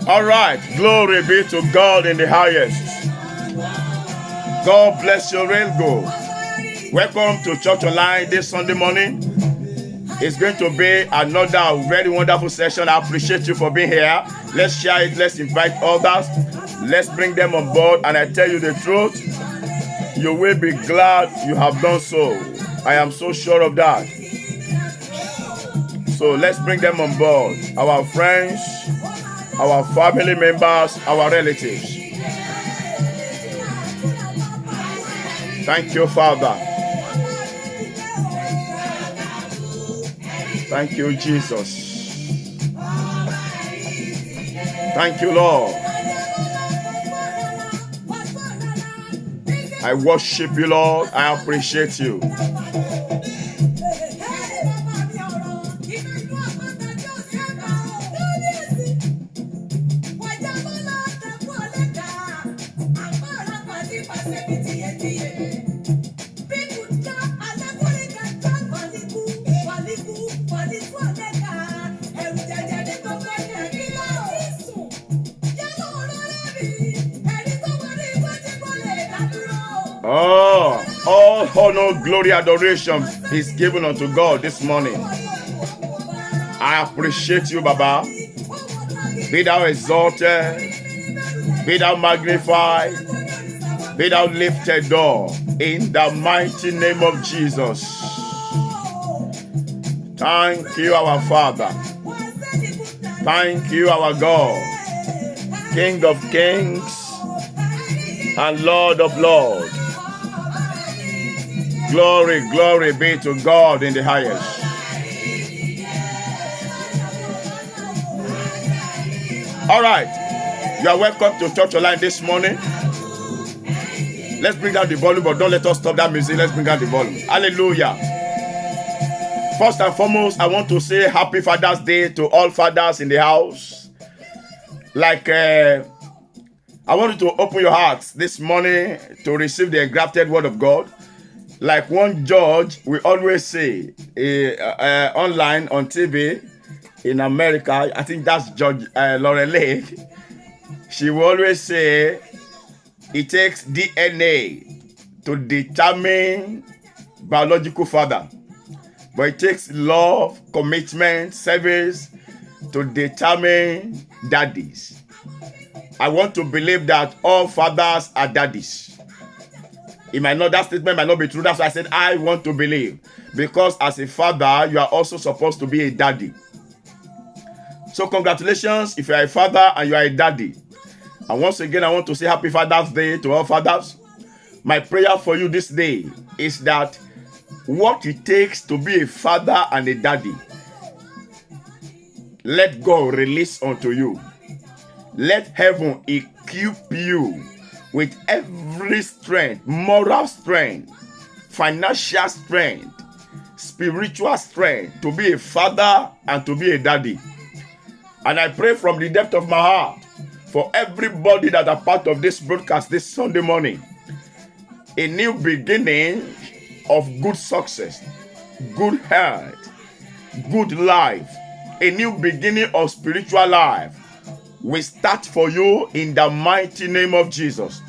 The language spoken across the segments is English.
All right, glory be to God in the highest. God bless you, real good. Welcome to Church Online this Sunday morning. It's going to be another very wonderful session. I appreciate you for being here. Let's share it. Let's invite others. Let's bring them on board. And I tell you the truth, you will be glad you have done so. I am so sure of that. So let's bring them on board. Our friends, our family members, our relatives. Thank you, Father. Thank you, Jesus. Thank you, Lord. I worship you, Lord. I appreciate you. All honor, glory, adoration is given unto God this morning. I appreciate you, Baba. Be thou exalted, be thou magnified, be thou lifted up in the mighty name of Jesus. Thank you, our Father. Thank you, our God, King of kings and Lord of lords. Glory, glory be to God in the highest. All right, you are welcome to Church Online this morning. Let's bring down the volume, but don't let us stop that music. Let's bring down the volume. Hallelujah. First and foremost, I want to say Happy Father's Day to all fathers in the house. I want you to open your hearts this morning to receive the engrafted word of God. Like one judge we always say online on TV in America, I think that's Judge Lauren Lake. She will always say it takes DNA to determine biological father, but it takes love, commitment, service to determine daddies. I want to believe that all fathers are daddies. That statement might not be true. That's why I said I want to believe. Because as a father, you are also supposed to be a daddy. So congratulations if you are a father and you are a daddy. And once again, I want to say Happy Father's Day to all fathers. My prayer for you this day is that what it takes to be a father and a daddy, let God release unto you. Let heaven equip you with every strength, moral strength, financial strength, spiritual strength to be a father and to be a daddy. And I pray from the depth of my heart for everybody that are part of this broadcast this Sunday morning, a new beginning of good success, good health, good life, a new beginning of spiritual life will start for you in the mighty name of Jesus.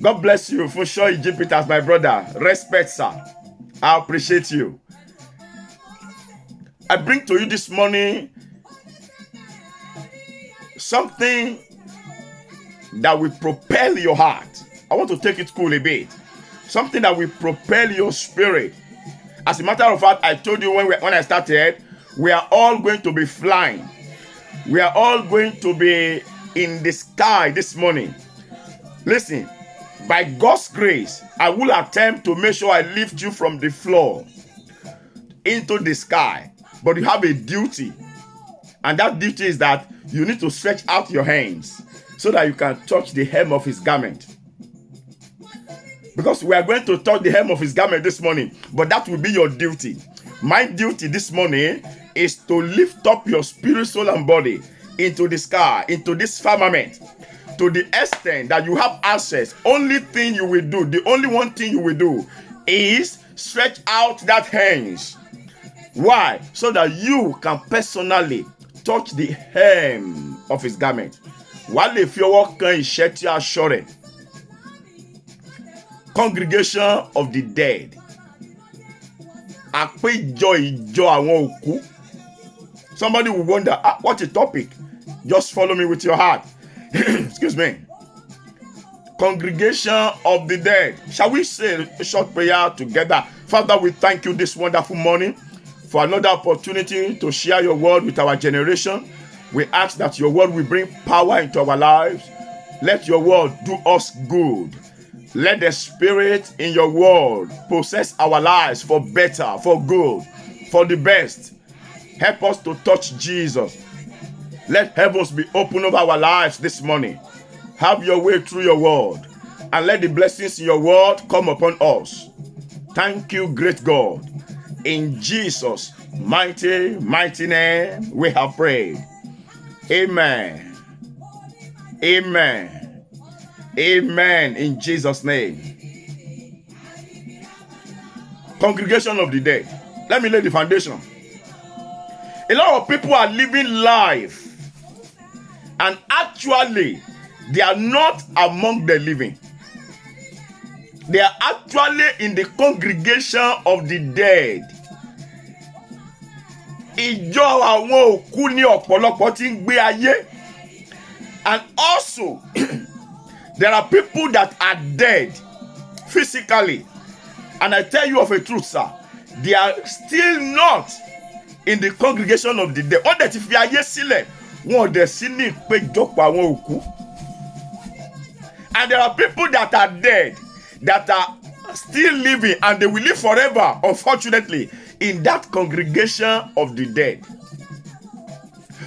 God bless you for sure, Egyptians, my brother. Respect, sir. I appreciate you. I bring to you this morning something that will propel your heart. I want to take it cool a bit. Something that will propel your spirit. As a matter of fact, I told you when I started, we are all going to be flying. We are all going to be in the sky this morning. Listen, by God's grace, I will attempt to make sure I lift you from the floor into the sky. But you have a duty. And that duty is that you need to stretch out your hands so that you can touch the hem of his garment. Because we are going to touch the hem of his garment this morning. But that will be your duty. My duty this morning is to lift up your spirit, soul, and body into the sky, into this firmament, to the extent that you have access. Only thing you will do, the only one thing you will do is stretch out that hands. Why? So that you can personally touch the hem of his garment. Wàá lè fi ọwọ́ kan ìṣẹ́tí aṣọ rẹ̀. Congregation of the dead. Àpéjọ ìjọ àwọn òkú. Somebody will wonder, what a topic. Just follow me with your heart. Excuse me. Congregation of the dead. Shall we say a short prayer together? Father, we thank you this wonderful morning for another opportunity to share your word with our generation. We ask that your word will bring power into our lives. Let your word do us good. Let the spirit in your word possess our lives for better, for good, for the best. Help us to touch Jesus. Let heavens be open over our lives this morning. Have your way through your word, and let the blessings in your word come upon us. Thank you, great God. In Jesus' mighty, mighty name, we have prayed. Amen. Amen. Amen. In Jesus' name. Congregation of the dead. Let me lay the foundation. A lot of people are living life, and actually, they are not among the living. They are actually in the congregation of the dead. Ìjọ àwọn òkú ní ọ̀pọ̀lọpọ̀ tí ń gbé ayé. And also, there are people that are dead physically. And I tell you of a truth, sir, they are still not in the congregation of the dead. Wọ́n dẹ̀ ti fi ayé sílẹ̀, wọ́n dẹ̀ sí ní ìpéjọpọ̀ àwọn òkú. And there are people that are dead, that are still living, and they will live forever, unfortunately, in that congregation of the dead.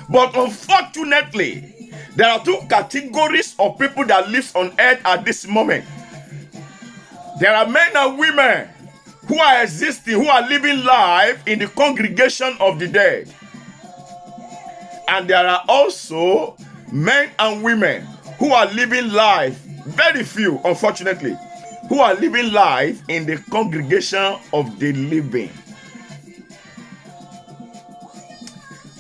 But unfortunately, there are two categories of people that live on earth at this moment. There are men and women who are existing, who are living life in the congregation of the dead. And there are also men and women who are living life, very few, unfortunately, who are living life in the congregation of the living.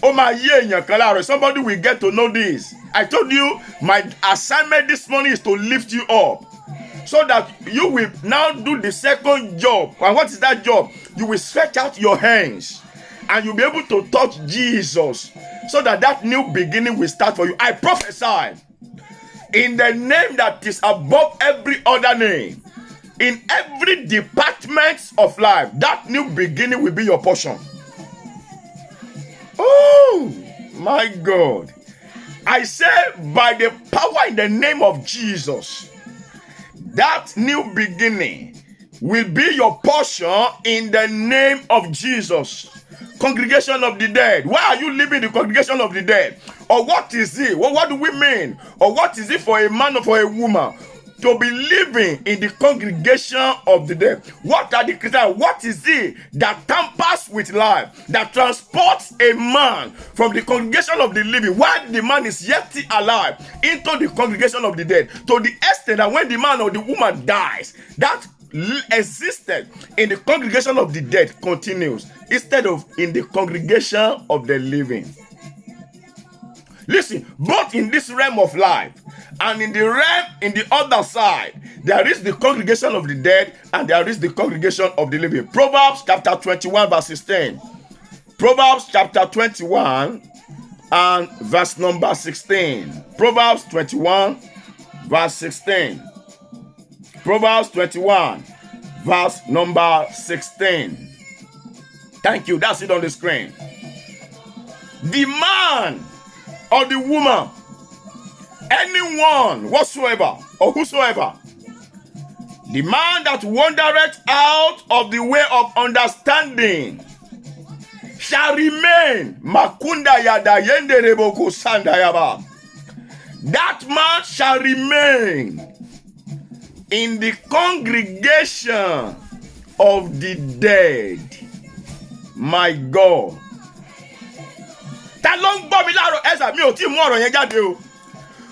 Oh my yeah, somebody will get to know this. I told you my assignment this morning is to lift you up, so that you will now do the second job. And what is that job? You will stretch out your hands and you'll be able to touch Jesus, so that that new beginning will start for you. I prophesy in the name that is above every other name, in every department of life, that new beginning will be your portion. Oh my God. I say, by the power in the name of Jesus, that new beginning will be your portion in the name of Jesus. Congregation of the dead. Why are you living in the congregation of the dead? Or what is it? What do we mean? Or what is it for a man or for a woman to be living in the congregation of the dead? What are the criteria? What is it that tampers with life, that transports a man from the congregation of the living while the man is yet alive into the congregation of the dead, to the extent that when the man or the woman dies, that existed in the congregation of the dead continues instead of in the congregation of the living? Listen, both in this realm of life and in the realm in the other side, there is the congregation of the dead and there is the congregation of the living. Proverbs chapter 21 verse 16. Proverbs chapter 21 and verse number 16. Proverbs 21 verse 16. Proverbs 21 verse number 16. Thank you. That's it on the screen. The man or the woman, anyone whatsoever or whosoever, the man that wandereth out of the way of understanding shall remain. Makunda yada yende reboko sandayaba. That man shall remain in the congregation of the dead. My God. Ta ló ń gbọ́ mi láàárọ̀ ẹ̀sà mi ò tí mú ọ̀rọ̀ yẹn jáde o.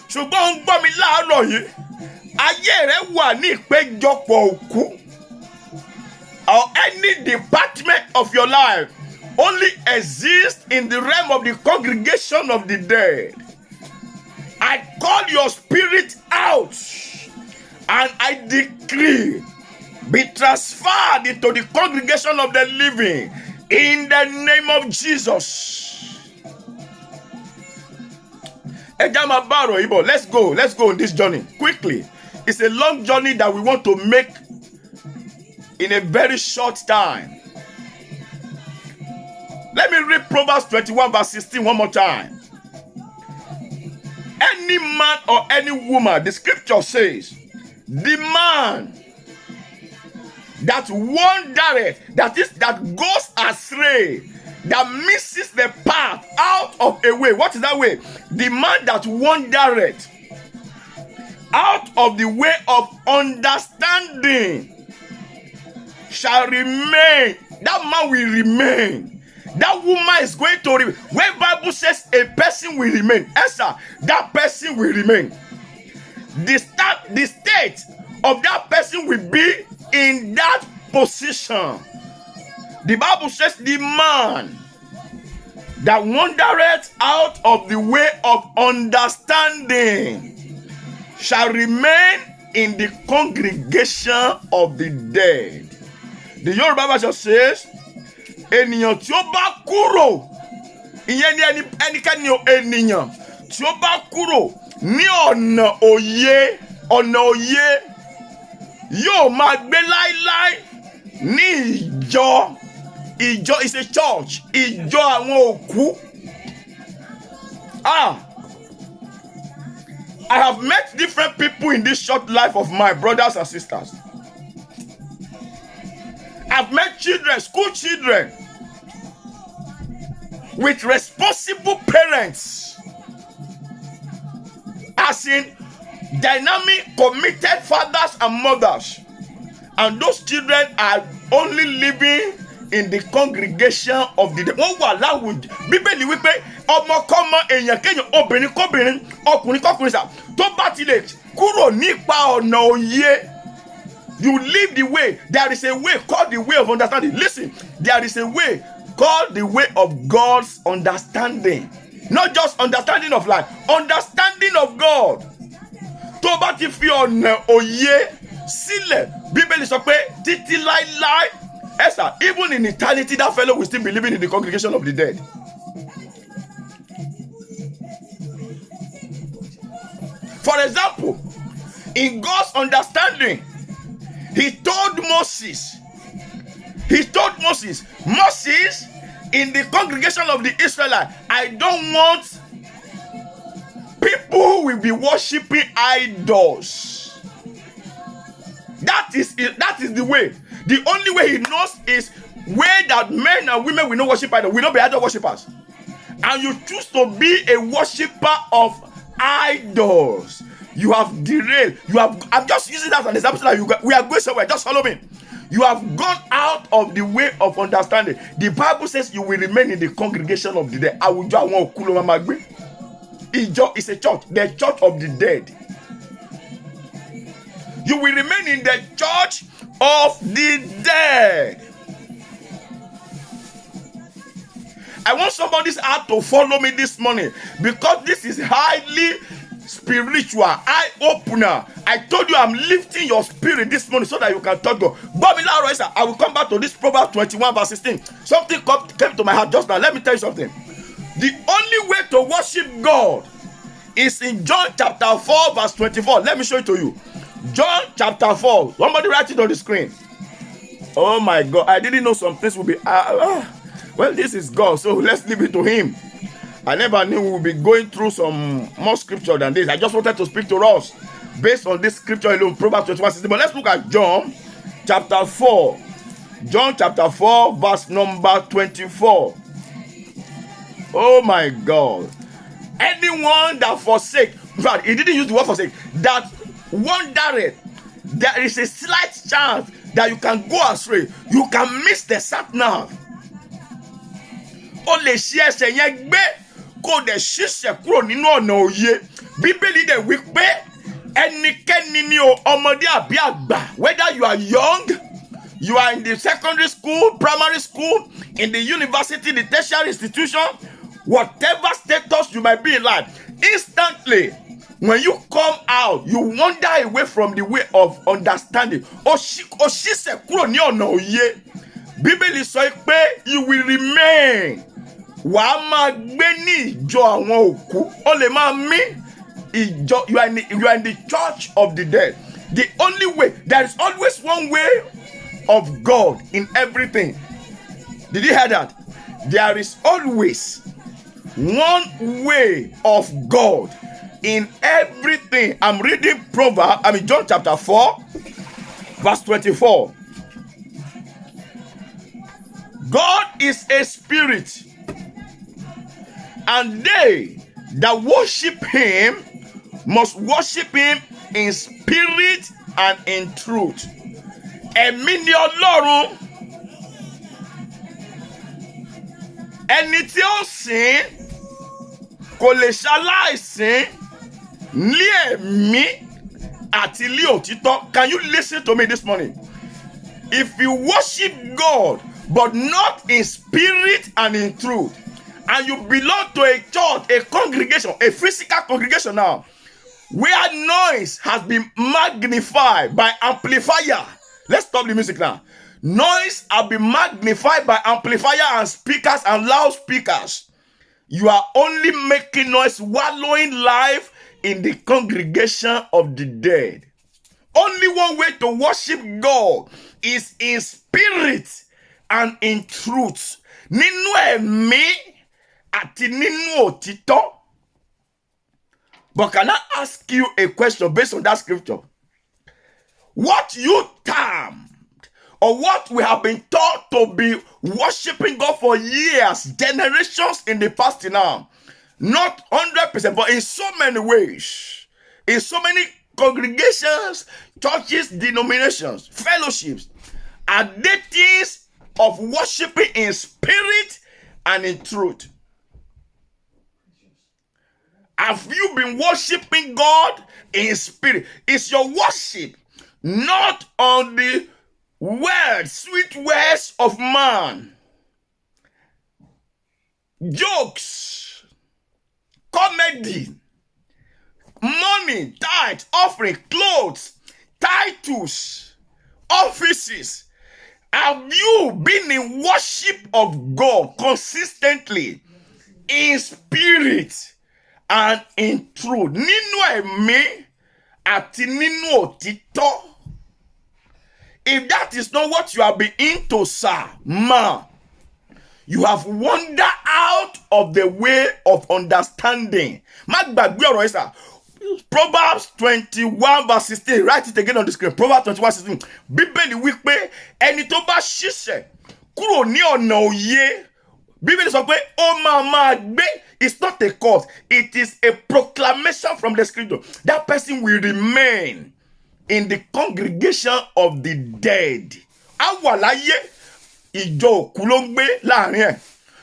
Ṣùgbọ́n ó ń gbọ́ mi láàárọ̀ yìí. Ayé rẹ̀ wà ní ìpéjọpọ̀ òkú. Or any department of your life only exists in the realm of the congregation of the dead. call your spirit out, and I decree, be transferred into the congregation of the living in the name of Jesus. Let's go on this journey quickly. It's a long journey that we want to make in a very short time. Let me read Proverbs 21 verse 16 one more time. Any man or any woman, the scripture says, the man that wandereth, that goes astray, that misses the path out of a way. What is that way? The man that wandereth out of the way of understanding shall remain. That man will remain. That woman is going to remain. When Bible says a person will remain, Esther, that person will remain. The state of that person will be in that position. The Bible says the man that wandereth out of the way of understanding shall remain in the congregation of the dead. The Yoruba version says, ènìyàn tí ó bá kúrò, ìyẹn ni ẹnikẹ́ni ènìyàn tí ó bá kúrò ní ọ̀nà òye yóò máa gbé láíláí ní ìjọ is a church, ìjọ àwọn òkú. I have met different people in this short life of my brothers and sisters. I've met children, school children, with responsible parents, as in dynamic, committed fathers and mothers, and those children are only living in the congregation of the dead. Wọ́n wà láwùjọ. Bíbélì wípé ọmọkọ́mọ èèyàn kéèyàn obìnrin kóbìnrin ọkùnrin kọ́kùnrin sà tó bá tilẹ̀ kúrò nípa ọ̀nà òye. You leave the way. There is a way called the way of understanding. Listen, there is a way called the way of God's understanding. Not just understanding of life, understanding of God. Tó bá ti fi ọ̀nà òye sílẹ̀, Bíbélì sọ pé títí láíláí. Esther, even in eternity, that fellow will still be living in the congregation of the dead. For example, in God's understanding, He told Moses, Moses, in the congregation of the Israelites, I don't want people who will be worshiping idols. That is the way. The only way he knows is way that men and women will not worship idols, will not be idol worshippers. And you choose to be a worshipper of idols. You have derailed. I'm just using that as an example so that we are going somewhere. Just follow me. You have gone out of the way of understanding. The Bible says you will remain in the congregation of the dead. Ijo is a church, the church of the dead. You will remain in the church of the dead. I want somebody's heart to follow me this morning because this is highly spiritual, eye-opener. I told you I'm lifting your spirit this morning so that you can talk God. I will come back to this Proverbs 21 verse 16. Something came to my heart just now. Let me tell you something. The only way to worship God is in John chapter 4 verse 24. Let me show it to you. John chapter 4. Somebody write it on the screen. Oh my God. I didn't know some things would be... well, this is God, so let's leave it to Him. I never knew we would be going through some more scripture than this. I just wanted to speak to us based on this scripture alone, Proverbs 21:16. But let's look at John chapter 4. John chapter 4 verse number 24. Oh my God. Anyone that forsake, in fact, he didn't use the word forsake, that wandereth, there is a slight chance that you can go astray. You can miss the sat nav. O lè ṣe ẹsẹ̀ yẹn gbé kó dẹ̀ ṣiṣẹ́ kúrò nínú ọ̀nà òye. Bíbélì dẹ̀ wí pé ẹnikẹ́ni ni o ọmọdé àbí àgbà, whether you are young, you are in the secondary school, primary school, in the university, the tertiary institution, whatever status you might be in life, instantly When you come out, you wander away from the way of understanding. Oṣìṣẹ́ kúrò ní ọ̀nà òye. Bíbélì sọ pé you will remain. Wàá máa gbé ní ìjọ àwọn òkú. Ó lè máa mí ìjọ. You are in the church of the dead. The only way, there is always one way of God in everything. Did you hear that? There is always one way of God in everything. I'm reading John chapter 4, verse 24. God is a spirit, and they that worship him must worship him in spirit and in truth. Ẹ̀mí ni Ọlọ́run. Ẹni tí ó sìn kò lè ṣaláìsìn ní ẹ̀mí àti ní òtítọ́. Can you listen to me this morning? If you worship God but not in spirit and in truth, and you belong to a church, a congregation, a physical congregation now, where noise has been magnified by amplifier. Let's stop the music now. Noise has been magnified by amplifier and speakers and loudspeakers. You are only making noise, wallowing life in the congregation of the dead. Only one way to worship God is in spirit and in truth. Nínú ẹ̀mí àti nínú òtítọ́. But can I ask you a question based on that scripture? What you termed, or what we have been taught to be worshiping God for years, generations in the past now, not 100%, but in so many ways, in so many congregations, churches, denominations, fellowships, are they things of worshiping in spirit and in truth? Have you been worshiping God in spirit? Is your worship not on the words, sweet words of man, jokes, comedy, money, tithe, offering, clothes, titles, offices? Have you been in worship of God consistently in spirit and in truth? Nínú ẹ̀mí àti nínú òtítọ́. If that is not what you have been into, sir, ma, you have wandered out of the way of understanding. Má gbàgbé ọ̀rọ̀ yìí, sir. Proverbs 21 verse 16. Write it again on the screen. Proverbs 21 16. Bíbélì wípé ẹni tó bá ṣiṣẹ́ kúrò ní ọ̀nà òye. Bíbélì sọ pé ó máa gbé. It's not a cause. It is a proclamation from the scripture. That person will remain in the congregation of the dead. Awàláyé ìjọ òkú ló ń gbé láàrin ẹ̀.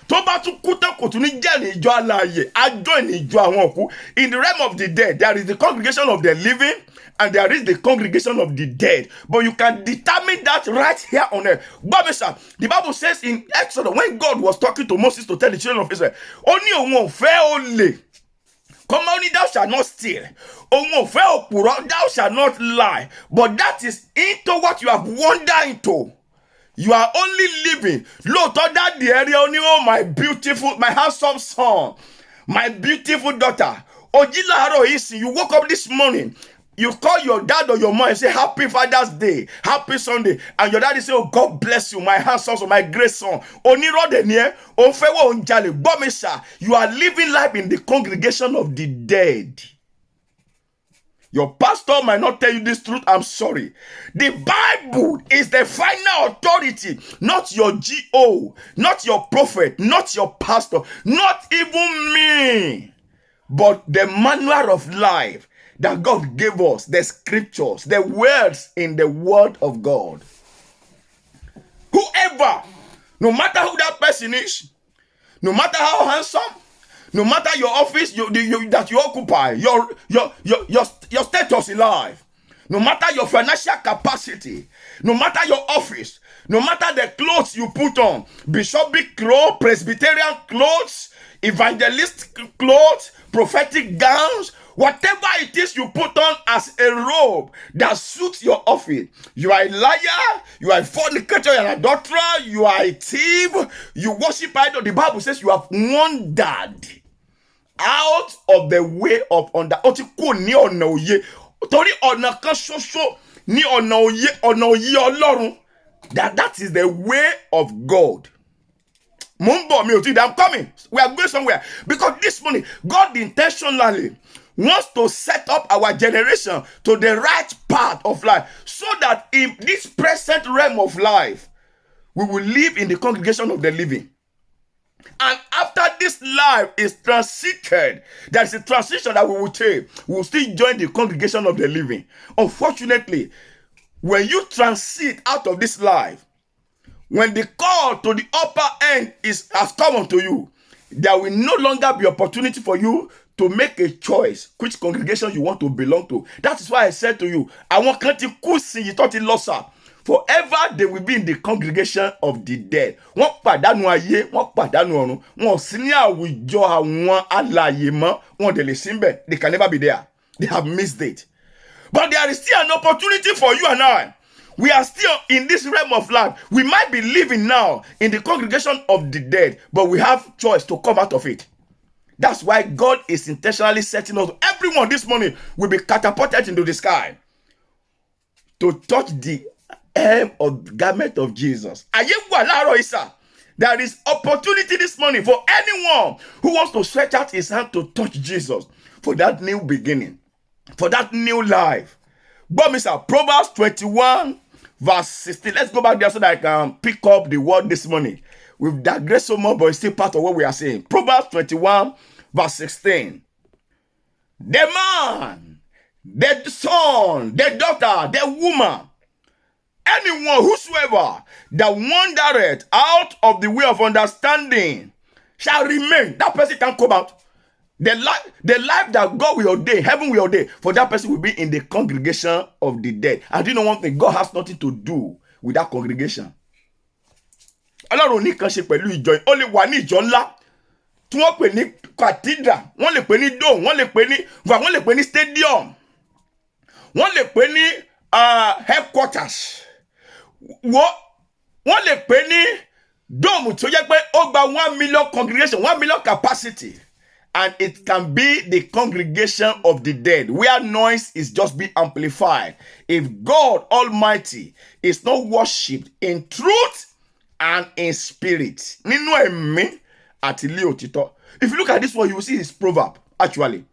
Tó bá tún kú tán kò tún ní jẹ́ ní ìjọ alààyè. Àjọ ní ìjọ àwọn òkú. In the realm of the dead, there is the congregation of the living and there is the congregation of the dead. But you can determine that right here on earth. The Bible says in Exodus, when God was talking to Moses to tell the children of Israel, only òun ò fẹ́ olè. Come on, thou shalt not steal. Thou shalt not lie. But that is into what you have wandered into. You are only living. Look, that the area only, oh, my beautiful, my handsome son, my beautiful daughter. You woke up this morning. You call your dad or your mom and say, Happy Father's Day, Happy Sunday. And your daddy say, oh, God bless you, my handsome son, my great son. You are living life in the congregation of the dead. Your pastor might not tell you this truth. I'm sorry. The Bible is the final authority. Not your GO, not your prophet, not your pastor, not even me. But the manual of life that God gave us, the scriptures, the words in the word of God. Whoever, no matter who that person is, no matter how handsome, no matter your office that you occupy, your status in life, no matter your financial capacity, no matter your office, no matter the clothes you put on, bishopric clothes, Presbyterian clothes, evangelist clothes, prophetic gowns, whatever it is you put on as a robe that suits your office. You are a liar, you are a fornicator, you are an adulterer, you are a thief, you worship idol. The Bible says you have wandered out of the way of under. That is the way of God. I'm coming. We are going somewhere. Because this morning, God intentionally wants to set up our generation to the right path of life, so that in this present realm of life, we will live in the congregation of the living. And after this life is transited, there is a transition that we will take. We will still join the congregation of the living. Unfortunately, when you transit out of this life, when the call to the upper end has come unto you, there will no longer be opportunity for you to make a choice which congregation you want to belong to. That is why I said to you, I want to you thought it lost up. Forever they will be in the congregation of the dead. They can never be there. They have missed it. But there is still an opportunity for you and I. We are still in this realm of life. We might be living now in the congregation of the dead, but we have choice to come out of it. That's why God is intentionally setting us. Everyone this morning will be catapulted into the sky to touch the hem of the garment of Jesus. There is opportunity this morning for anyone who wants to stretch out his hand to touch Jesus for that new beginning, for that new life. But Mr. Proverbs 21 verse 16. Let's go back there so that I can pick up the word this morning. We've digressed so much, but it's still part of what we are saying. Proverbs 21 verse 16. The man, the son, the daughter, the woman, anyone, whosoever that wandereth out of the way of understanding shall remain. That person can come out. The life that God will ordain, heaven will ordain, for that person will be in the congregation of the dead. And do you know one thing? God has nothing to do with that congregation. Ọlọ́run ní kan ṣe pẹ̀lú ìjọ yìí. Ó lè wà ní ìjọ ńlá tí wọ́n pè ní cathedral, wọ́n lè pè ní dome, wọ́n lè pè ní stadium, wọ́n lè pè ní headquarters, wọ́n lè pè ní dome tó jẹ́ pé ó gba 1 million congregation, 1 million capacity. And it can be the congregation of the dead, where noise is just being amplified. If God Almighty is not worshipped in truth and in spirit. If you look at this one, you will see it's proverb, actually.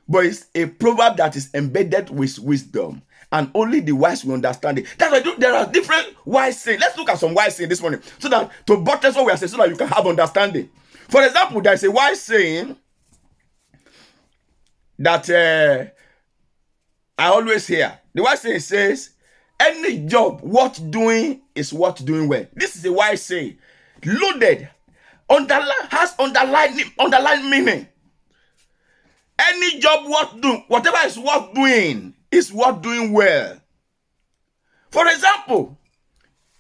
But it's a proverb that is embedded with wisdom. And only the wise will understand it. That's why there are different wise sayings. Let's look at some wise sayings this morning, so that to buttress what we are saying, so that you can have understanding. For example, there is a wise saying that I always hear. The wise saying says, any job worth doing is worth doing well. This is a wise saying. Loaded, has underlined meaning. Any job worth doing, whatever is worth doing, is worth doing well. For example,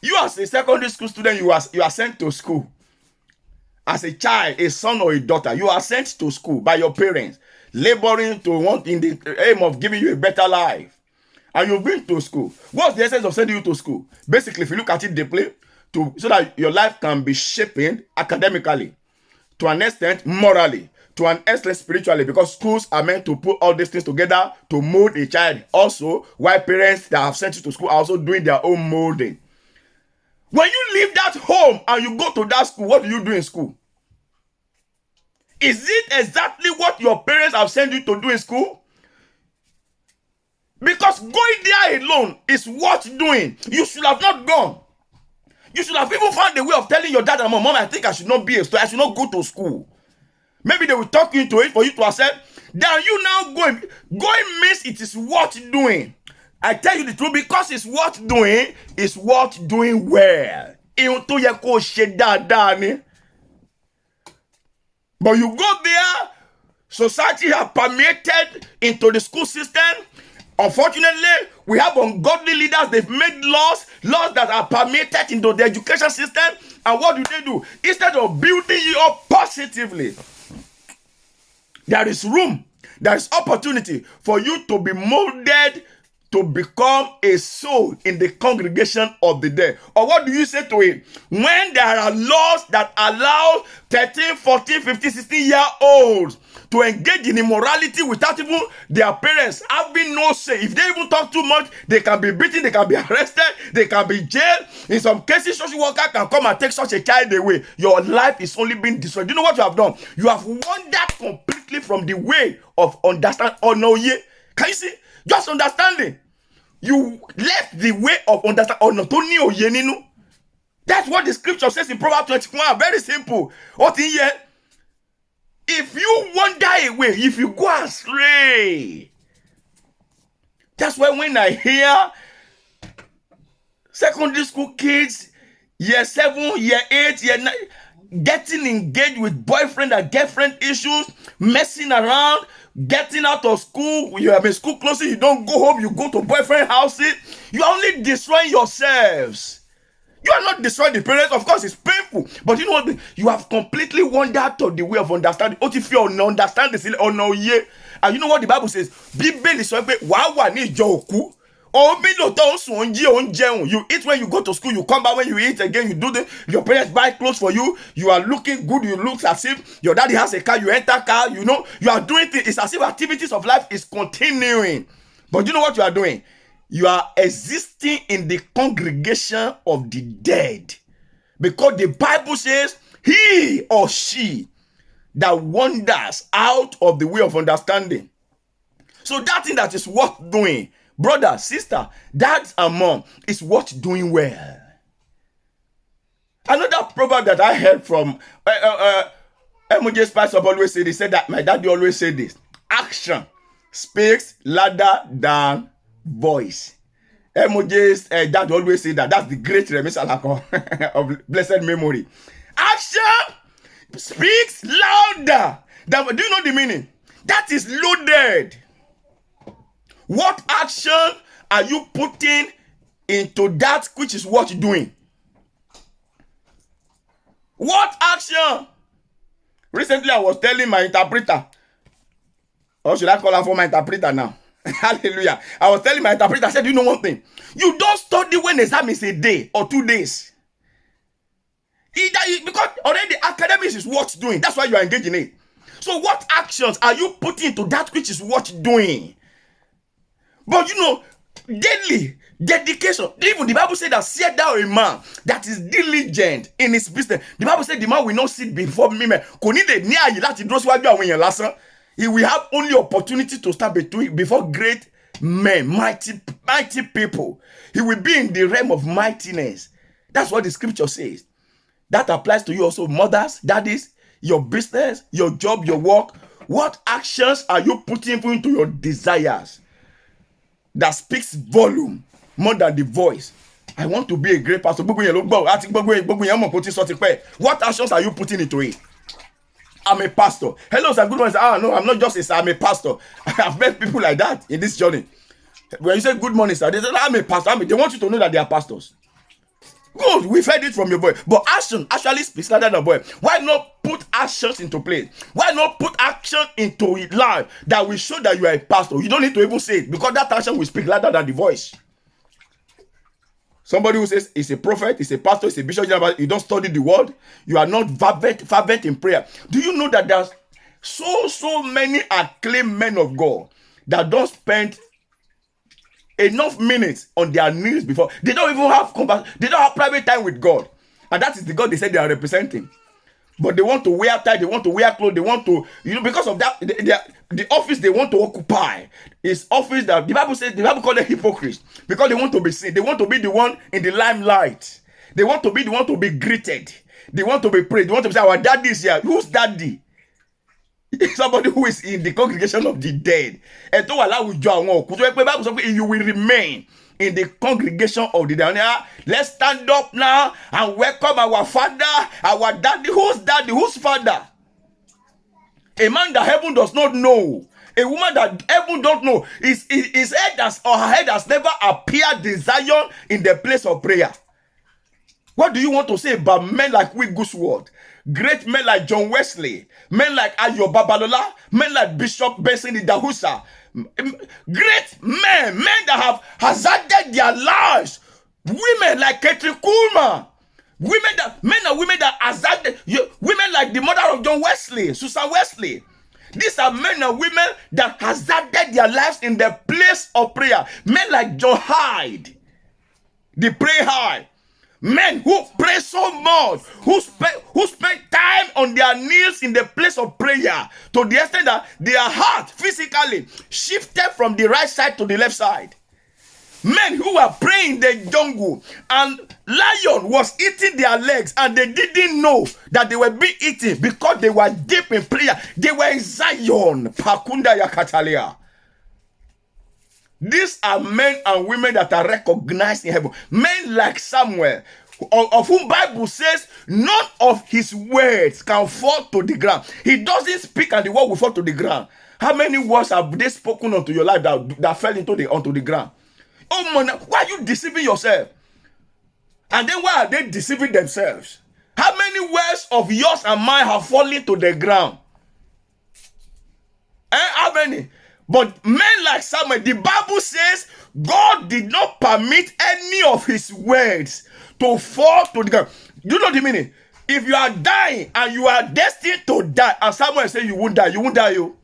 you as a secondary school student, you are sent to school. As a child, a son or a daughter, you are sent to school by your parents, laboring to want in the aim of giving you a better life. And you've been to school. What's the essence of sending you to school? Basically, if you look at it deeply, so that your life can be shaped academically, to an extent morally, to an extent spiritually, because schools are meant to put all these things together to mold a child. Also, while parents that have sent you to school are also doing their own molding. When you leave that home and you go to that school, what do you do in school? Is it exactly what your parents have sent you to do in school? Because going there alone is worth doing. You should have not gone. You should have even found a way of telling your dad and mom, I think I should not be a student. I should not go to school. Maybe they will talk you into it for you to accept. Then you now going. Going means it is worth doing. I tell you the truth, because it's worth doing well. But you go there, society has permeated into the school system. Unfortunately, we have ungodly leaders. They've made laws that are permeated into the education system. And what do? Instead of building you up positively, There is room. There is opportunity for you to be molded to become a soul in the congregation of the dead. Or what do you say to it? When there are laws that allow 13, 14, 15, 16-year-olds to engage in immorality without even their parents having no say. If they even talk too much, they can be beaten, they can be arrested, they can be jailed. In some cases, social worker can come and take such a child away. Your life is only being destroyed. Do you know what you have done? You have wandered completely from the way of understand or no ye. Can you see? Just understanding. You left the way of understand or not only oye ninu. That's what the scripture says in Proverbs 21. Very simple. What in here? If you wander away, if you go astray, that's why when I hear secondary school kids, year 7, year 8, year 9, getting engaged with boyfriend and girlfriend issues, messing around, getting out of school, you have a school closing, you don't go home, you go to boyfriend houses, you are only destroying yourselves. You are not destroying the parents. Of course, it's painful. But you know what? You have completely wandered to the way of understanding. What if you understand this or no ye? And you know what the Bible says? Bíbélì sọ pé wàá wà ní ìjọ òkú. You eat when you go to school, you come back when you eat again, you do the your parents buy clothes for you, you are looking good, you look as if your daddy has a car, you enter car, you know, you are doing things. It's as if activities of life is continuing. But you know what you are doing? You are existing in the congregation of the dead. Because the Bible says, he or she that wanders out of the way of understanding. So that thing that is worth doing, brother, sister, dad and mom, is worth doing well. Another proverb that I heard from MJ Spice always said, he said that my daddy always said this: action speaks louder than voice. MJ's dad always say that. That's the great Remi Salako of blessed memory. Action speaks louder than. Do you know the meaning? That is loaded. What action are you putting into that which is what you're doing? What action? Recently, I was telling my interpreter, or should I call her for my interpreter now? Hallelujah. I was telling my interpreter, I said, you know one thing? You don't study when exam is a day or 2 days. Because already academics is what's doing. That's why you are engaged in it. So what actions are you putting into that which is what's doing? But you know, daily dedication. Even the Bible said that see thou a man that is diligent in his business. The Bible said the man will not sit before me. He will have only opportunity to start before great men, mighty people. He will be in the realm of mightiness. That's what the scripture says. That applies to you also, mothers, daddies, your business, your job, your work. What actions are you putting into your desires that speaks volume more than the voice? I want to be a great pastor. What actions are you putting into it? I'm a pastor. Hello, sir. Good morning. No, I'm not just a sir. I'm a pastor. I've met people like that in this journey. When you say good morning, sir, they say, I'm a pastor. They want you to know that they are pastors. Good. We've heard it from your boy. But action actually speaks louder than voice. Why not put actions into place? Why not put action into it live that will show that you are a pastor? You don't need to even say it, because that action will speak louder than the voice. Somebody who says he's a prophet, he's a pastor, he's a bishop, you don't study the word, you are not fervent in prayer. Do you know that there's so many acclaimed men of God that don't spend enough minutes on their knees before? They don't even have they don't have private time with God. And that is the God they say they are representing. But they want to wear tie, they want to wear clothes, they want to, because of that, the office they want to occupy is office that the Bible says, the Bible calls them hypocrites, because they want to be seen. They want to be the one in the limelight. They want to be the one to be greeted. They want to be praised. They want to say, our daddy is here. Who's daddy? Somebody who is in the congregation of the dead. And to allow you will remain in the congregation of the dead. Let's stand up now and welcome our father, our daddy. Who's daddy? Whose father? A man that heaven does not know. A woman that heaven don't know. His head or her head has never appeared in Zion in the place of prayer. What do you want to say about men like we, Goosewood? Great men like John Wesley, men like Ayo Babalola, men like Bishop Benson Idahusa, great men that have hazarded their lives, women like Catherine Kuhlman, men and women that hazarded, women like the mother of John Wesley, Susan Wesley. These are men and women that hazarded their lives in the place of prayer. Men like John Hyde, the pray high. Men who pray so much, who spend time on their knees in the place of prayer to the extent that their heart physically shifted from the right side to the left side. Men who were praying in the jungle and lion was eating their legs and they didn't know that they were being eaten because they were deep in prayer. They were in Zion. Pakunda Yakatalia. These are men and women that are recognized in heaven. Men like Samuel, of whom Bible says none of his words can fall to the ground. He doesn't speak and the word will fall to the ground. How many words have they spoken onto your life that fell onto the ground? Oh man, why are you deceiving yourself? And then why are they deceiving themselves? How many words of yours and mine have fallen to the ground? How many? But men like Samuel, the Bible says God did not permit any of his words to fall to the ground. You know what I mean? If you are dying and you are destined to die, and Samuel says you won't die, you.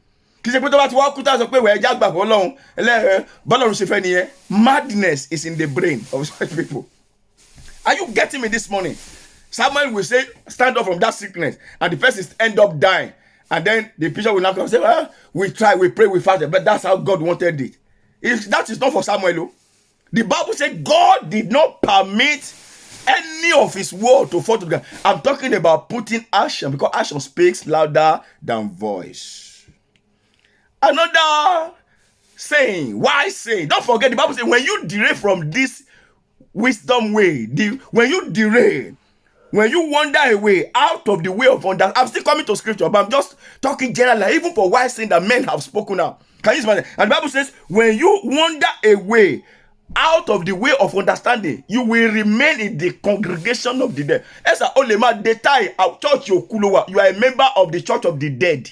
Madness is in the brain of such people. Are you getting me this morning? Samuel will say, stand up from that sickness, and the person end up dying. And then the preacher will now come and say, well, we try, we pray, we fast, but that's how God wanted it. That is not for Samuel. The Bible said God did not permit any of his word to fall to the ground. I'm talking about putting action, because action speaks louder than voice. Another saying, wise saying, don't forget the Bible says when you derail from this wisdom way, when you wander away out of the way of understanding, I'm still coming to scripture, but I'm just talking generally, even for wise saying that men have spoken out. Can you imagine? And the Bible says, when you wander away out of the way of understanding, you will remain in the congregation of the dead. You are a member of the church of the dead.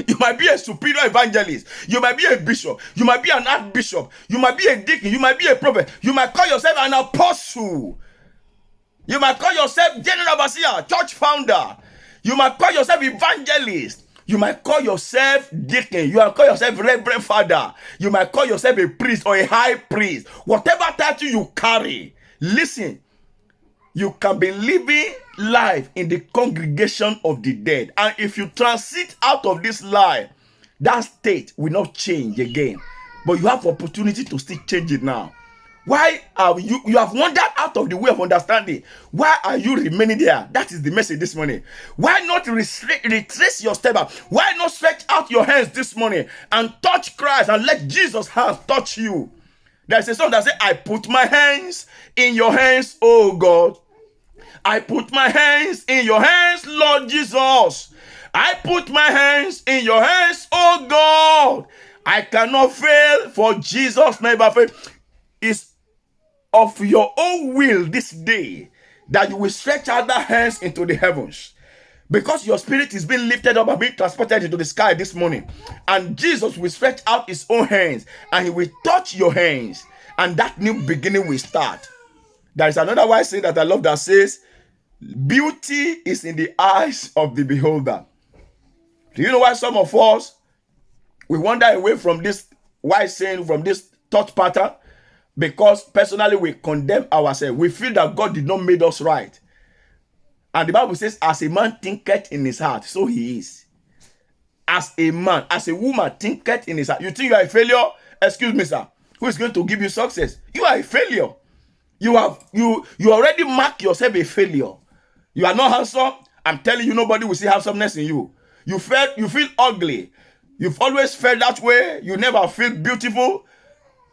You might be a superior evangelist. You might be a bishop. You might be an archbishop. You might be a deacon. You might be a prophet. You might call yourself an apostle. You might call yourself general overseer, church founder. You might call yourself evangelist. You might call yourself deacon. You might call yourself reverend father. You might call yourself a priest or a high priest. Whatever title you carry, listen, you can be living life in the congregation of the dead. And if you transit out of this life, that state will not change again. But you have opportunity to still change it now. Why are you have wandered out of the way of understanding? Why are you remaining there? That is the message this morning. Why not retrace your step up? Why not stretch out your hands this morning and touch Christ and let Jesus' hands touch you? There's a song that says, I put my hands in your hands, oh God. I put my hands in your hands, Lord Jesus. I put my hands in your hands, oh God. I cannot fail, for Jesus never failed. It's of your own will this day that you will stretch out the hands into the heavens, because your spirit is being lifted up and being transported into the sky this morning, and Jesus will stretch out his own hands and he will touch your hands, and that new beginning will start. There is another wise saying that I love that says, beauty is in the eyes of the beholder. Do you know why some of us we wander away from this wise saying, from this thought pattern? Because personally we condemn ourselves. We feel that God did not make us right. And the Bible says, as a man thinketh in his heart, so he is. As a man, as a woman thinketh in his heart. You think you are a failure? Excuse me, sir. Who is going to give you success? You are a failure. You already mark yourself a failure. You are not handsome. I'm telling you, nobody will see handsomeness in you. You feel ugly. You've always felt that way. You never feel beautiful.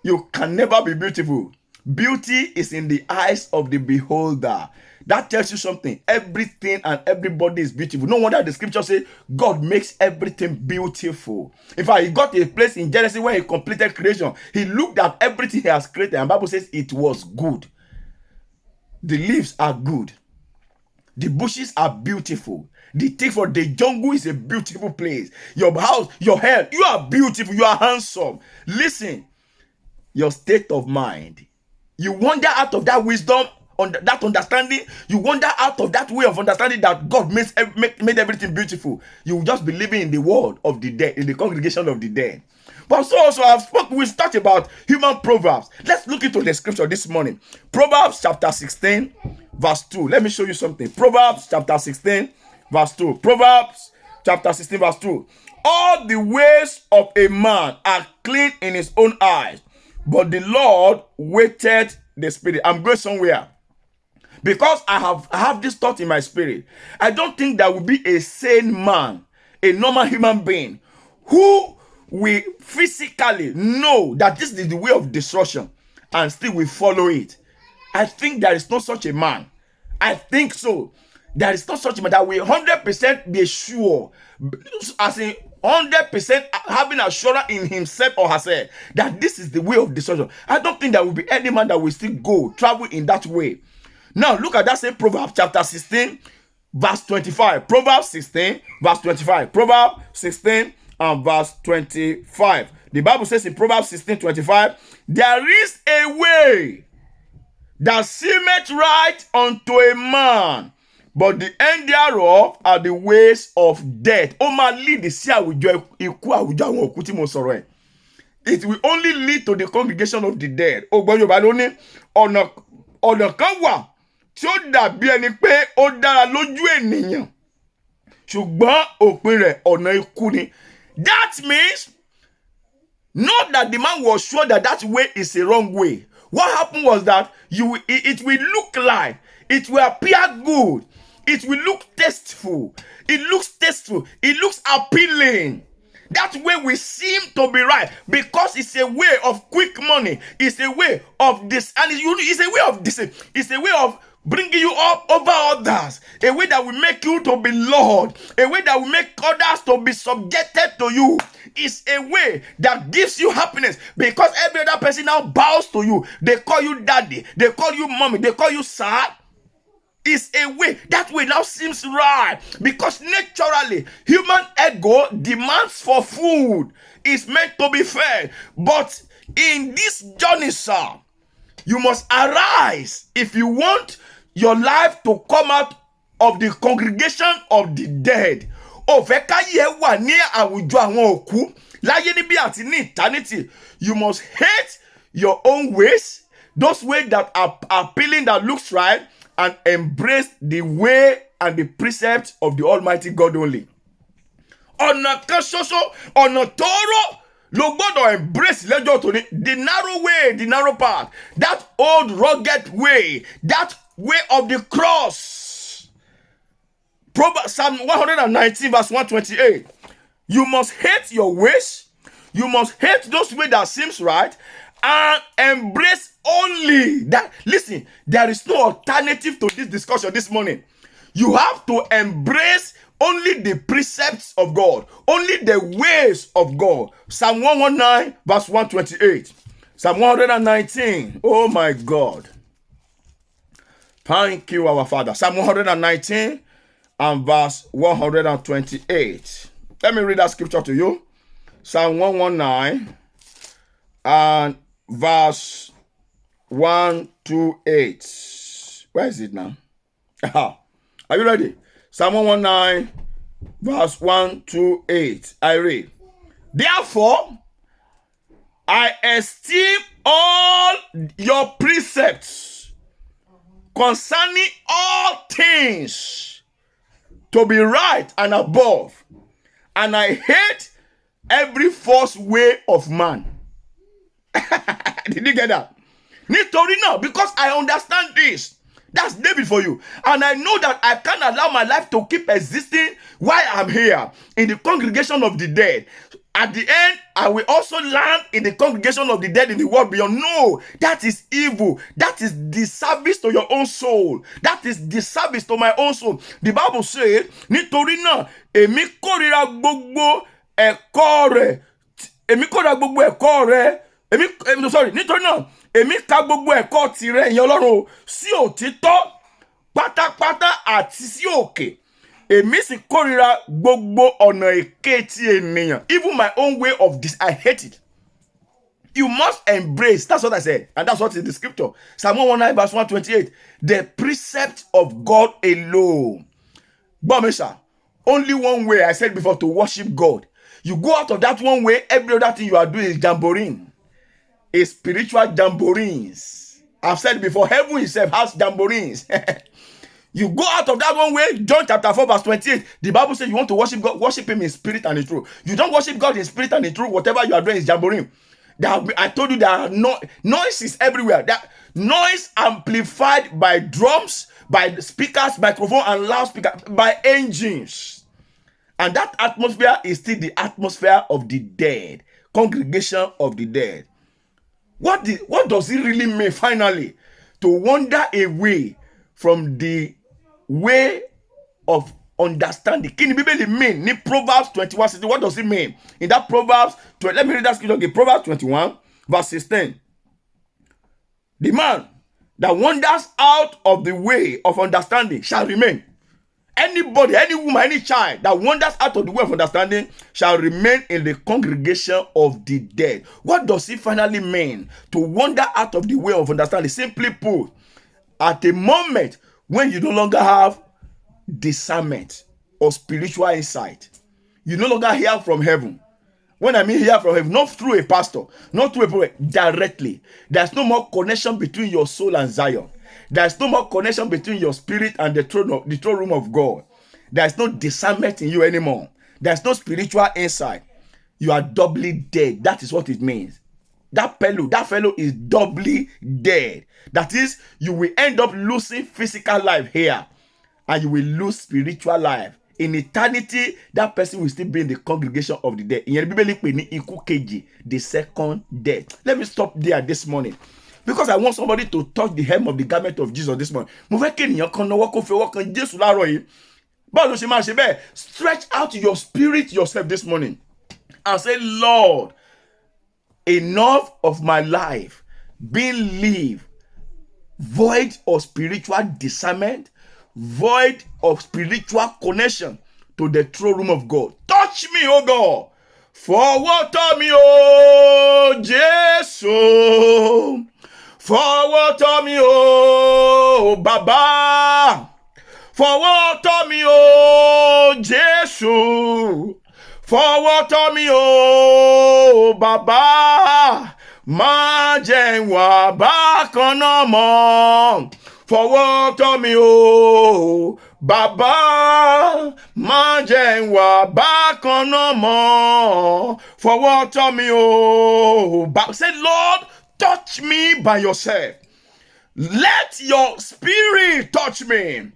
You can never be beautiful. Beauty is in the eyes of the beholder. That tells you something. Everything and everybody is beautiful. No wonder the scripture says God makes everything beautiful. In fact, he got a place in Genesis where he completed creation. He looked at everything he has created, and the Bible says it was good. The leaves are good. The bushes are beautiful. The thing for the jungle is a beautiful place. Your house, your health, you are beautiful. You are handsome. Listen, your state of mind. You wander out of that wisdom, on that understanding. You wander out of that way of understanding that God made everything beautiful. You will just be living in the world of the dead, in the congregation of the dead. But so also we talked about human proverbs. Let's look into the scripture this morning. Proverbs chapter 16, verse 2. Let me show you something. Proverbs chapter 16, verse 2. Proverbs chapter 16, verse 2. All the ways of a man are clean in his own eyes, but the Lord weighted the spirit. I'm going somewhere. Because I have this thought in my spirit. I don't think there will be a sane man, a normal human being, who we physically know that this is the way of destruction and still we follow it. I think there is no such a man. I think so. There is not such a man that we 100% be sure, as in 100% having assurance in himself or herself that this is the way of destruction. I don't think there will be any man that will still travel in that way. Now look at that same Proverbs chapter 16, verse 25. Proverbs 16, verse 25. Proverbs 16 and verse 25. The Bible says in Proverbs 16, 25, there is a way that seemeth right unto a man, but the end thereof are the ways of death. It will only lead to the congregation of the dead. Ọ̀nà kan wà tí ó dàbí ẹni pé ó dára lójú ènìyàn, ṣùgbọ́n òpin rẹ̀ ọ̀nà ikú ni. That means not that the man was sure that that way is a wrong way. What happened was that it will look like, it will appear good, it will look tasteful, it looks appealing. That way will seem to be right because it's a way of quick money. It's a way of this, and it's a way of this. It's a way of bringing you up over others. A way that will make you to be Lord. A way that will make others to be subjected to you. It's a way that gives you happiness because every other person now bows to you. They call you daddy. They call you mommy. They call you sir. It's a way. That way now seems right because naturally human ego demands for food. It's meant to be fed. But in this journey, sir, you must arise if you want your life to come out of the congregation of the dead. You must hate your own ways, those ways that are appealing, that looks right, and embrace the way and the precepts of the Almighty God only. Ọ̀nà kan ṣoṣo, ọ̀nà tóóró ló gbọ́dọ̀ embrace lẹ́jọ́ tòní. The narrow way, the narrow path, that old rugged way, that way of the cross. Psalm 119 verse 128. You must hate your ways. You must hate those ways that seems right and embrace only that. Listen, there is no alternative to this discussion this morning. You have to embrace only the precepts of God, only the ways of God. Psalm 119 verse 128. Psalm 119. Oh my God. Thank you, our Father. Psalm 119 and verse 128. Let me read that scripture to you. Psalm 119 and verse 128. Where is it now? Are you ready? Psalm 119 verse 128. I read. Therefore, I esteem all your precepts concerning all things to be right and above, and I hate every false way of man. Did you get that? Nítorí náà, because I understand this. That's David for you. And I know that I can't allow my life to keep existing while I'm here in the congregation of the dead. At the end, I will also land in the congregation of the dead in the world beyond. No, that is evil. That is disservice to your own soul. That is disservice to my own soul. The Bible says, nítorí náà, èmi kórìíra gbogbo ẹ̀kọ́ rẹ̀. Èmi kórìíra gbogbo ẹ̀kọ́ rẹ̀. Nítorí náà, èmi ka gbogbo ẹ̀kọ́ tirẹ̀ ìyẹn Ọlọ́run sí òtítọ́. pátápátá àti sí òkè. Èmi sì kórìíra gbogbo ọ̀nà èké ti ènìyàn. Even my own way of this, I hate it. You must embrace, that's what I said, and that's what is the scripture. Psalm 119 verse 128. The precept of God alone. Bomesha, only one way, I said before, to worship God. You go out of that one way, every other thing you are doing is jamboree. A spiritual jamborees. I've said before, heaven itself has jamborees. You go out of that one way. John chapter 4 verse 28. The Bible says you want to worship God, worship him in spirit and in truth. You don't worship God in spirit and in truth. Whatever you are doing is jamboree. I told you there are noise is everywhere. That noise amplified by drums, by speakers, microphone, and loudspeaker, by engines. And that atmosphere is still the atmosphere of the dead, congregation of the dead. What does it really mean finally? To wander away from the way of understanding. Kí ni Bíbélì mean? In Proverbs 21:16. What does it mean? In that Proverbs, let me read that scripture again. Proverbs 21 verse 16. The man that wanders out of the way of understanding shall remain. Anybody, any woman, any child that wanders out of the way of understanding shall remain in the congregation of the dead. What does it finally mean to wander out of the way of understanding? Simply put, at a moment when you no longer have discernment or spiritual insight, you no longer hear from heaven. When I mean hear from heaven, not through a pastor, not through a prophet, directly. There's no more connection between your soul and Zion. There's no more connection between your spirit and the throne room of God. There's no discernment in you anymore. There's no spiritual insight. You are doubly dead. That is what it means. That fellow is doubly dead. That is, you will end up losing physical life here, and you will lose spiritual life. In eternity, that person will still be in the congregation of the dead. The second death. Let me stop there this morning, because I want somebody to touch the hem of the garment of Jesus this morning. Stretch out your spirit yourself this morning and say, Lord, enough of my life being lived void of spiritual discernment, void of spiritual connection to the throne room of God. Touch me, oh God. Forward me, oh Jesus. Forward me, oh Baba. Forward me, oh Jesus. Forward me, oh Baba. Má jẹ́ wá bákan náà mọ́. Forward me, oh Baba. Má jẹ́ wá bákan náà mọ́. Forward me, oh Baba. Say, Lord, touch me by yourself. Let your spirit touch me.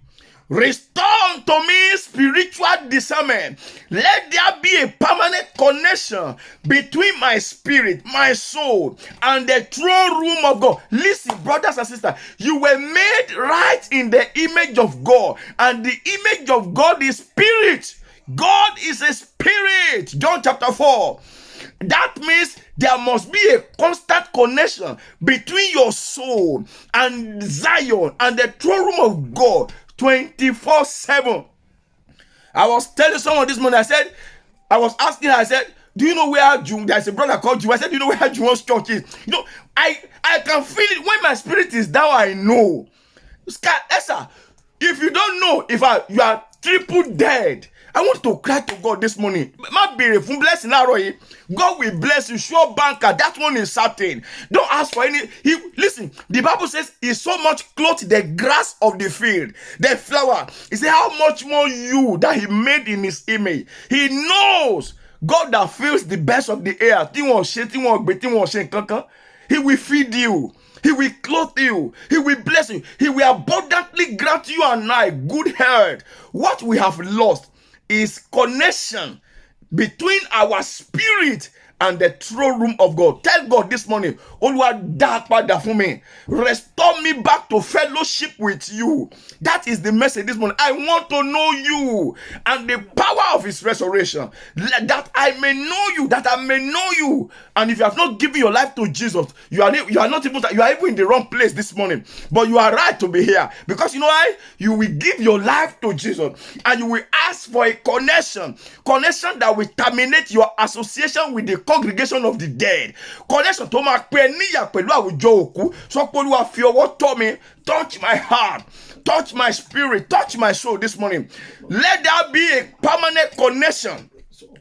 Restore to me spiritual discernment. Let there be a permanent connection between my spirit, my soul, and the throne room of God. Listen, brothers and sisters, you were made right in the image of God, and the image of God is spirit. God is a spirit. John chapter 4. That means there must be a constant connection between your soul and Zion and the throne room of God. 24/7. I was telling someone this morning, I was asking her, I said, do you know where there's a brother called June? I said, do you know where June's church is? You know, I can feel it when my spirit is down. I know. Esther, if you don't know, you are triple dead. I want to cry to God this morning. God will bless you. Sure banker. That one is certain. Don't ask for any. Listen, the Bible says he so much clothed the grass of the field, the flower. He said, how much more you that he made in his image. He knows. God that fills the best of the air. He will feed you. He will clothe you. He will bless you. He will abundantly grant you and I good health. What we have lost is connection between our spirit and the throne room of God. Tell God this morning, Olúwa dá padà fún mi. Restore me back to fellowship with you. That is the message this morning. I want to know you and the power of his restoration. That I may know you, that I may know you. And if you have not given your life to Jesus, you are not even, you are even in the wrong place this morning. But you are right to be here. Because you know why? You will give your life to Jesus and you will ask for a connection that will terminate your association with the congregation of the dead. Connection to my peniya pẹ̀lú àwùjọ òkú. So Olúwa fi ọwọ́ tọ́ mi, touch my heart, touch my spirit, touch my soul this morning. Let there be a permanent connection,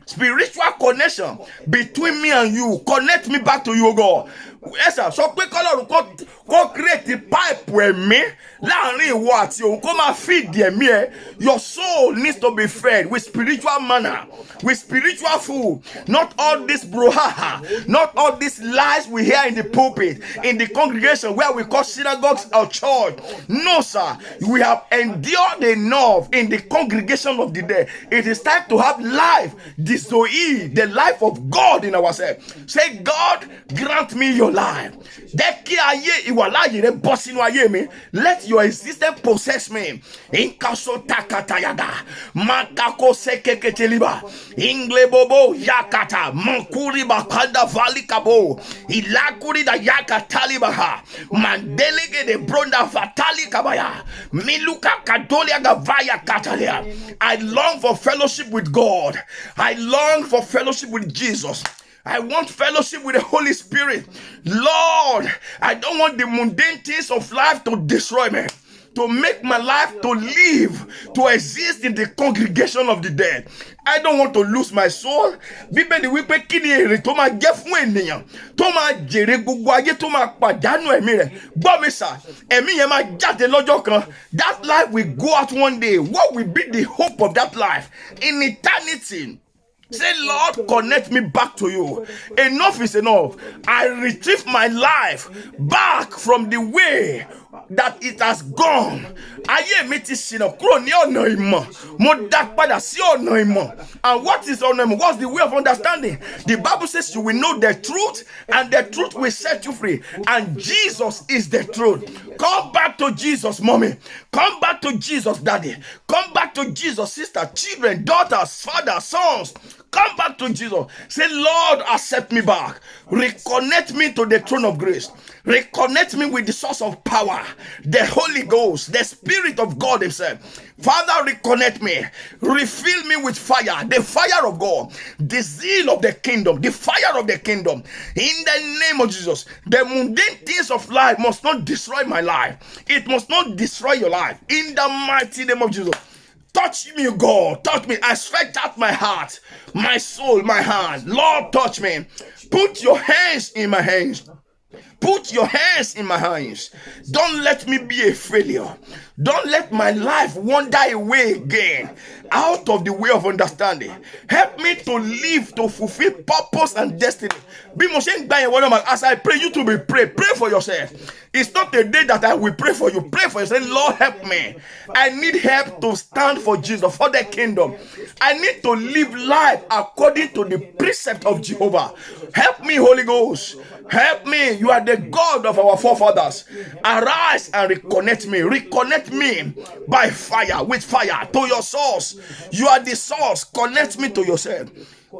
spiritual connection between me and you. Connect me back to you, God. Yes, sir. So pé kọ́lọ́run kó create pipe ẹ̀mí láàrin ìwọ àti òun kó máa feed ẹ̀mí ẹ. Your soul needs to be fed with spiritual manna, with spiritual food. Not all this brouhaha, not all these lies we hear in the pulpit, in the congregation where we call synagogues or church. No, sir. We have endured enough in the congregation of the dead. It is time to have life, the Zoe, the life of God in ourselves. Say, God, grant me your life. Let your existence possess me. Inkaso takatayaga. Makako sekeketeliba. Inglebobo yakata. Mankuri bakanda valikabo. Ilakuri da yakatalibaha. Mandelege de bronda fatali kabaya. Miluka kadolia gavaya katalia. I long for fellowship with God. I long for fellowship with Jesus. I want fellowship with the Holy Spirit. Lord, I don't want the mundane things of life to destroy me, to make my life to live, to exist in the congregation of the dead. I don't want to lose my soul. Bíbélì wípé kí ni èrè tó máa jẹ́ fún ènìyàn tó máa jèrè gbogbo ayé tó máa pàdánù ẹ̀mí rẹ̀. Gbọ́ mi sà, ẹ̀mí yẹn máa jáde lọ́jọ́ kan. That life will go out one day. What will be the hope of that life in eternity? Say, Lord, connect me back to you. Enough is enough. I retrieve my life back from the way that it has gone. Ayé mi ti ṣìnà kúrò ní ọ̀nà ìmọ̀. Mo dá padà sí ọ̀nà ìmọ̀. And what is ọ̀nà ìmọ̀? What's the way of understanding? The Bible says you will know the truth and the truth will set you free. And Jesus is the truth. Come back to Jesus, mommy. Come back to Jesus, daddy. Come back to Jesus, sister, children, daughters, fathers, sons. Come back to Jesus. Say, Lord, accept me back. Reconnect me to the throne of grace. Reconnect me with the source of power, the Holy Ghost, the Spirit of God himself. Father, reconnect me. Refill me with fire, the fire of God, the zeal of the kingdom, the fire of the kingdom. In the name of Jesus, the mundane things of life must not destroy my life. It must not destroy your life. In the mighty name of Jesus. Touch me, God. Touch me. I stretch out my heart, my soul, my hand. Lord, touch me. Put your hands in my hands. Put your hands in my hands. Don't let me be a failure. Don't let my life wander away again out of the way of understanding. Help me to live, to fulfill purpose and destiny. As I pray, you to be pray. Pray for yourself. It's not a day that I will pray for you. Pray for yourself. Lord, help me. I need help to stand for Jesus, for the kingdom. I need to live life according to the precept of Jehovah. Help me, Holy Ghost. Help me. You are the God of our forefathers. Arise and reconnect me. Reconnect me by fire, with fire, to your source. You are the source. Connect me to yourself.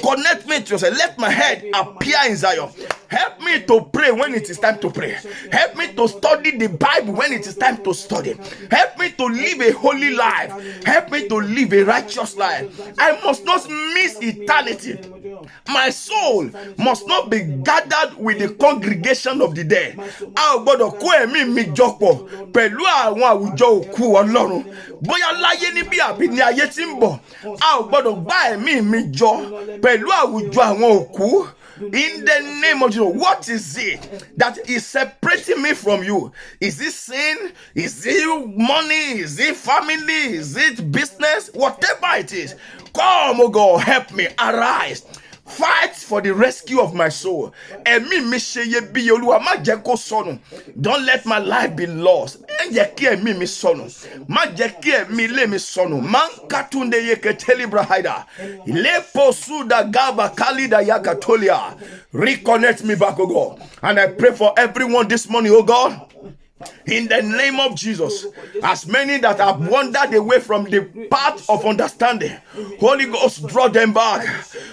Connect me to yourself. Let my head appear in Zion. Help me to pray when it is time to pray. Help me to study the Bible when it is time to study. Help me to live a holy life. Help me to live a righteous life. I must not miss eternity. My soul must not be gathered with the congregation of the dead. A ò gbọ́dọ̀ kó ẹ̀mí mi jọpọ̀ pẹ̀lú àwọn àwùjọ òkú Ọlọ́run. Bóyá láyé níbí àbí ní ayé tí ń bọ̀. A ò gbọ́dọ̀ gbá ẹ̀mí mi jọ pẹ̀lú àwùjọ àwọn òkú. In the name of Jesus, what is it that is separating me from you? Is it sin? Is it money? Is it family? Is it business? Whatever it is, come, oh God, help me. Arise. Fight for the rescue of my soul. Don't let my life be lost. Reconnect me back, oh God. And I pray for everyone this morning, oh God. In the name of Jesus, as many that have wandered away from the path of understanding, Holy Ghost, draw them back.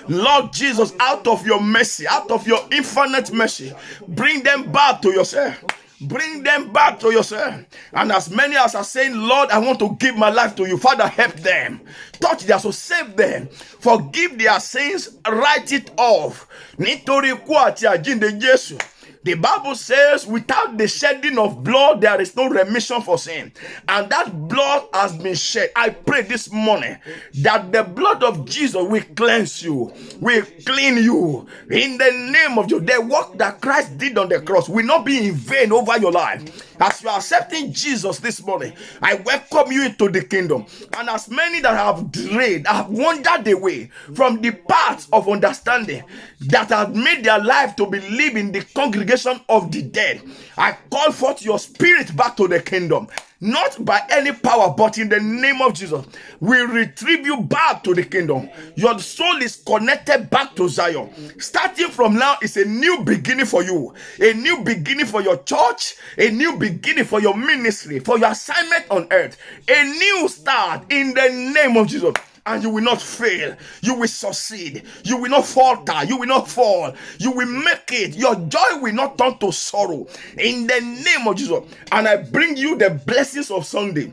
Lord Jesus, out of your mercy, out of your infinite mercy, bring them back to yourself. Bring them back to yourself. And as many as are saying, Lord, I want to give my life to you, Father, help them. Touch them, so save them. Forgive their sins, write it off. The Bible says, without the shedding of blood, there is no remission for sin. And that blood has been shed. I pray this morning that the blood of Jesus will cleanse you, will clean you. In the name of Jesus, the work that Christ did on the cross will not be in vain over your life. As you are accepting Jesus this morning, I welcome you into the kingdom. And as many that have strayed, have wandered away from the paths of understanding that have made their life to believe in the congregation of the dead, I call forth your spirit back to the kingdom. Not by any power, but in the name of Jesus, we retrieve you back to the kingdom. Your soul is connected back to Zion. Starting from now is a new beginning for you, a new beginning for your church, a new beginning for your ministry, for your assignment on earth, a new start in the name of Jesus. And you will not fail. You will succeed. You will not falter. You will not fall. You will make it. Your joy will not turn to sorrow. In the name of Jesus. And I bring you the blessings of Sunday.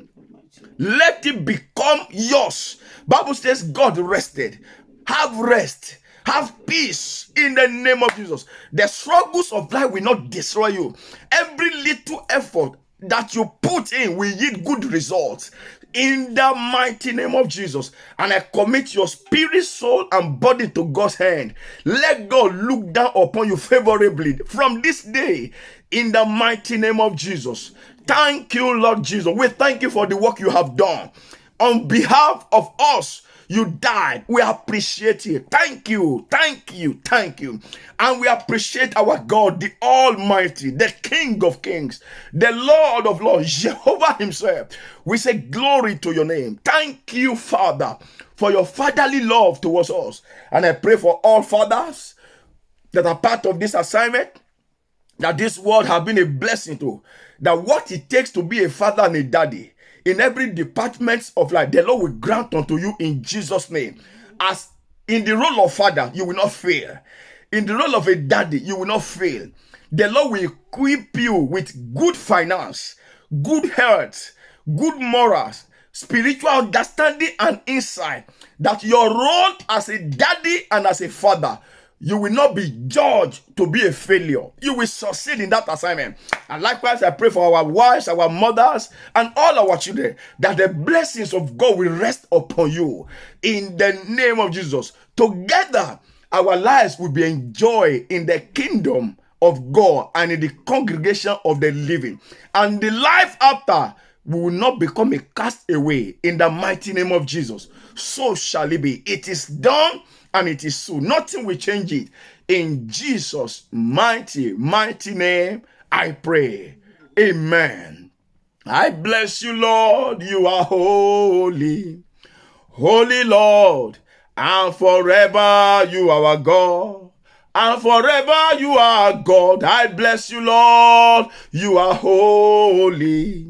Let it become yours. Bible says God rested. Have rest. Have peace in the name of Jesus. The struggles of life will not destroy you. Every little effort that you put in will yield good results. In the mighty name of Jesus. And I commit your spirit, soul, and body to God's hand. Let God look down upon you favorably from this day. In the mighty name of Jesus. Thank you, Lord Jesus. We thank you for the work you have done. On behalf of us, you died. We appreciate you. Thank you. Thank you. Thank you. And we appreciate our God, the Almighty, the King of Kings, the Lord of Lords, Jehovah himself. We say glory to your name. Thank you, Father, for your fatherly love towards us. And I pray for all fathers that are part of this assignment, that this word has been a blessing to, that what it takes to be a father and a daddy, in every department of life, the Lord will grant unto you in Jesus' name. As in the role of father, you will not fail. In the role of a daddy, you will not fail. The Lord will equip you with good finance, good health, good morals, spiritual understanding and insight, that your role as a daddy and as a father, you will not be judged to be a failure. You will succeed in that assignment. And likewise, I pray for our wives, our mothers, and all our children, that the blessings of God will rest upon you in the name of Jesus. Together, our lives will be enjoyed in the kingdom of God and in the congregation of the living. And the life after, we will not become a castaway in the mighty name of Jesus. So shall it be. It is done. And it is so. Nothing will change it. In Jesus' mighty, mighty name, I pray. Amen. I bless you, Lord. You are holy. Holy Lord. And forever you are our God. And forever you are God. I bless you, Lord. You are holy.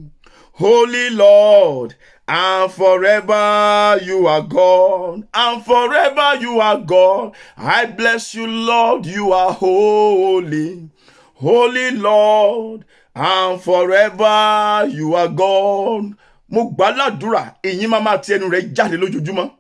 Holy Lord. And forever you are God, and forever you are God. I bless you, Lord, you are holy. Holy Lord, and forever you are God. Mo gbàdúrà, ìyìn máa máa ti ẹnu rẹ̀ jáde lójoojúmọ́.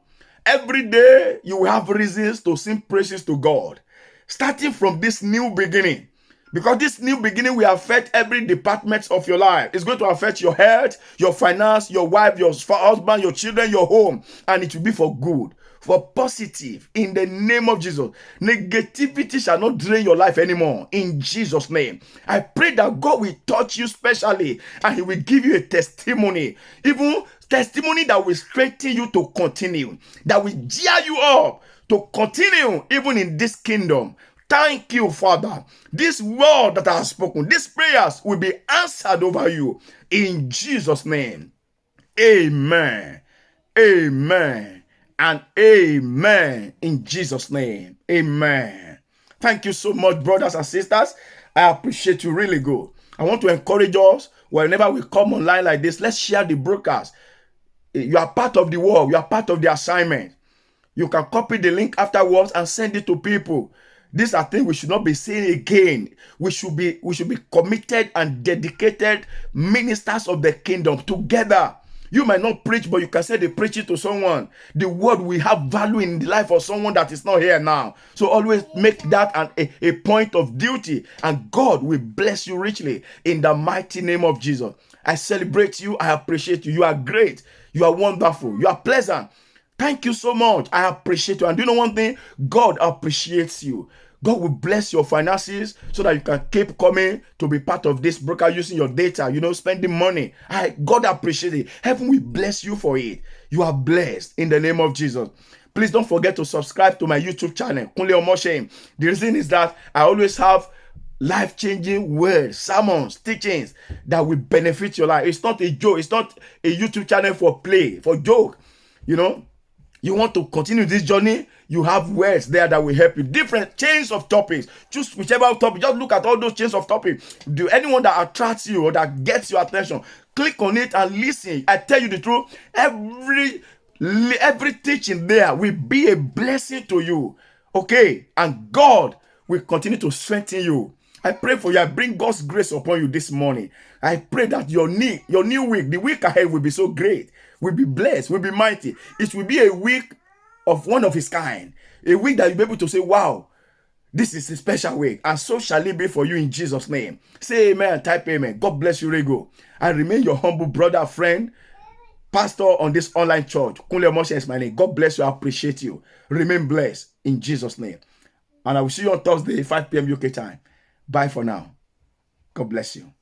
Every day you will have reasons to sing praises to God. Starting from this new beginning. Because this new beginning will affect every department of your life. It's going to affect your health, your finance, your wife, your husband, your children, your home. And it will be for good, for positive. In the name of Jesus. Negativity shall not drain your life anymore. In Jesus' name. I pray that God will touch you specially and he will give you a testimony. Even testimony that will strengthen you to continue. That will cheer you up to continue even in this kingdom. Thank you, Father. This word that I have spoken, these prayers will be answered over you in Jesus' name. Amen. Amen. And amen in Jesus' name. Amen. Thank you so much, brothers and sisters. I appreciate you really good. I want to encourage us whenever we come online like this, let's share the broadcast. You are part of the work. You are part of the assignment. You can copy the link afterwards and send it to people. These are things we should not be saying again. We should be committed and dedicated ministers of the kingdom together. You might not preach, but you can say they preach it to someone. The word will have value in the life of someone that is not here now. So always make that a point of duty, and God will bless you richly in the mighty name of Jesus. I celebrate you. I appreciate you. You are great. You are wonderful. You are pleasant. Thank you so much. I appreciate you. And do you know one thing? God appreciates you. God will bless your finances so that you can keep coming to be part of this broker using your data, spending money. God appreciates it. Heaven will bless you for it. You are blessed in the name of Jesus. Please don't forget to subscribe to my YouTube channel, Kunle Omosheim. The reason is that I always have life-changing words, sermons, teachings that will benefit your life. It's not a joke. It's not a YouTube channel for play, for joke. You want to continue this journey, you have words there that will help you. Different chains of topics. Choose whichever topic. Just look at all those chains of topics. Do anyone that attracts you or that gets your attention, click on it and listen. I tell you the truth, every teaching there will be a blessing to you. Okay? And God will continue to strengthen you. I pray for you. I bring God's grace upon you this morning. I pray that your new week, the week ahead will be so great. Will be blessed, will be mighty. It will be a week of one of its kind. A week that you'll be able to say, wow, this is a special week. And so shall it be for you in Jesus' name. Say amen, type amen. God bless you, Rego. And remain your humble brother, friend, pastor on this online church. Kunle Omosheim is my name. God bless you. I appreciate you. Remain blessed in Jesus' name. And I will see you on Thursday, 5 p.m. UK time. Bye for now. God bless you.